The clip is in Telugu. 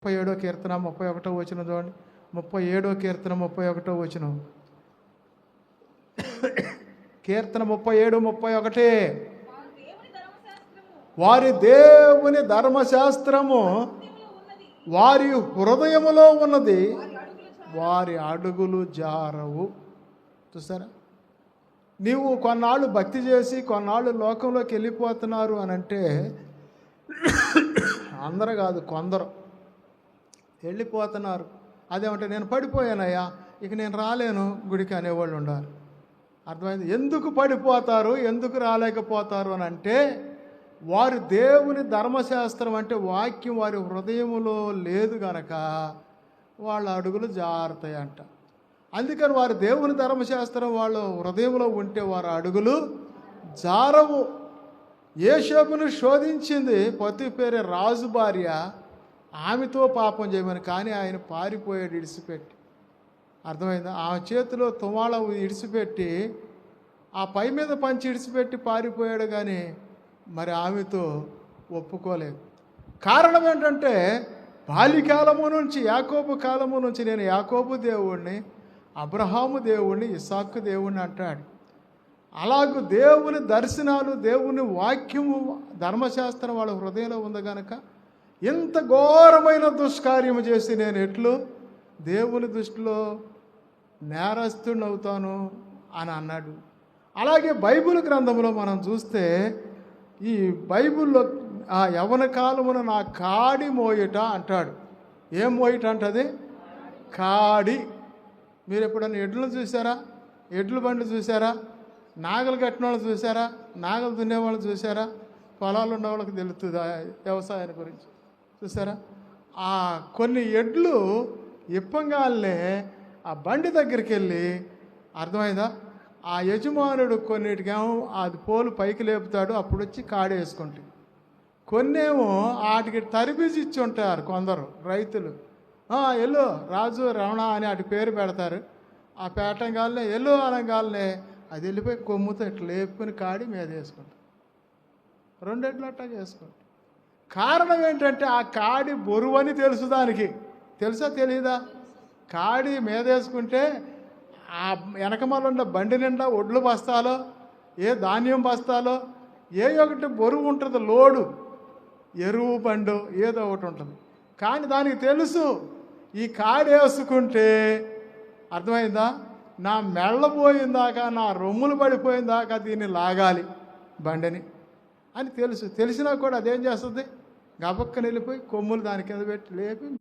37వ కీర్తన 31వ వచనం చూడండి. 37వ కీర్తన 31వ వచనం. కీర్తన 37, 31. వారి దేవుని ధర్మశాస్త్రము వారి హృదయములో ఉన్నది, వారి అడుగులు జారవు. చూసారా, నీవు కొన్నాళ్ళు భక్తి చేసి కొన్నాళ్ళు లోకంలోకి వెళ్ళిపోతున్నారు అని అంటే అందరూ కాదు, కొందరు వెళ్ళిపోతున్నారు. అదేమంటే నేను పడిపోయానయ్యా, ఇక నేను రాలేను గుడికి అనేవాళ్ళు ఉండాలి. అర్థమైంది? ఎందుకు పడిపోతారు, ఎందుకు రాలేకపోతారు అని అంటే వారు దేవుని ధర్మశాస్త్రం అంటే వాక్యం వారి హృదయములో లేదు గనక వాళ్ళ అడుగులు జారుతాయంట. అందుకని వారి దేవుని ధర్మశాస్త్రం వాళ్ళ హృదయంలో ఉంటే వారి అడుగులు జారవు. యోసేపును శోధించింది పొతిఫెర రాజు భార్య, ఆమెతో పాపం చేయమని. కానీ ఆయన పారిపోయాడు ఇడిచిపెట్టి. అర్థమైందా? ఆమె చేతిలో తువాళ ఇడిచిపెట్టి ఆ పై మీద పంచి ఇడిచిపెట్టి పారిపోయాడు, కానీ మరి ఆమెతో ఒప్పుకోలేదు. కారణం ఏంటంటే బాల్యకాలము నుంచి, యాకోబు కాలము నుంచి నేను యాకోబు దేవుణ్ణి, అబ్రహాము దేవుణ్ణి, ఇస్సాకు దేవుణ్ణి అంటాడు. అలాగూ దేవుని దర్శనాలు, దేవుని వాక్యము, ధర్మశాస్త్రం వాళ్ళ హృదయంలో ఉంది కనుక ఇంత ఘోరమైన దుష్కార్యము చేసి నేను ఎట్లు దేవుని దృష్టిలో నేరస్తుడిని అవుతాను అని అన్నాడు. అలాగే బైబిల్ గ్రంథంలో మనం చూస్తే ఈ బైబిల్లో ఆ యవ్వన కాలమున నా కాడి మోయట అంటాడు. ఏం మోయట అంటది? కాడి. మీరు ఎప్పుడన్నా ఎడ్లను చూసారా? ఎడ్ల బండ్లు చూసారా? నాగలు కట్టిన వాళ్ళు చూసారా? నాగలు దున్నేవాళ్ళు చూసారా? పొలాలు ఉన్న వాళ్ళకి తెలుస్తుంది వ్యవసాయాన్ని గురించి. చూసారా? ఆ కొన్ని ఎడ్లు ఇప్పంగాల్నే ఆ బండి దగ్గరికి వెళ్ళి, అర్థమైందా, ఆ యజమానుడు కొన్నిటికేమో అది పోలు పైకి లేపుతాడు, అప్పుడు వచ్చి కాడేసుకుంటాయి. కొన్నేమో వాటికి తరిబీసి ఇచ్చి ఉంటారు కొందరు రైతులు. ఎల్లు రాజు రమణ అని వాటి పేరు పెడతారు. ఆ పేటంగాల్నే ఎల్లు అనగాల్నే అది వెళ్ళిపోయి కొమ్ముతో ఇట్లా లేపుకొని కాడి మీద వేసుకుంటారు. రెండెట్లు అట్టాగా వేసుకుంటారు. కారణం ఏంటంటే ఆ కాడి బరువని తెలుసు దానికి. తెలుసా తెలియదా? కాడి మీద వేసుకుంటే ఆ వెనకమాల ఉన్న బండి నిండా ఒడ్లు బస్తాలో, ఏ ధాన్యం బస్తాలో ఏ ఒకటి బరువు ఉంటుంది, లోడు, ఎరువు బండు ఏదో ఒకటి ఉంటుంది. కానీ దానికి తెలుసు ఈ కాడి వేసుకుంటే, అర్థమైందా, నా మెళ్ళ పోయిందాకా, నా రొమ్ములు పడిపోయిందాకా దీన్ని లాగాలి బండిని అని తెలుసు. తెలిసినా కూడా అదేం చేస్తుంది, గబక్కని వెళ్ళిపోయి కొమ్ములు దాని కింద పెట్టి లేపి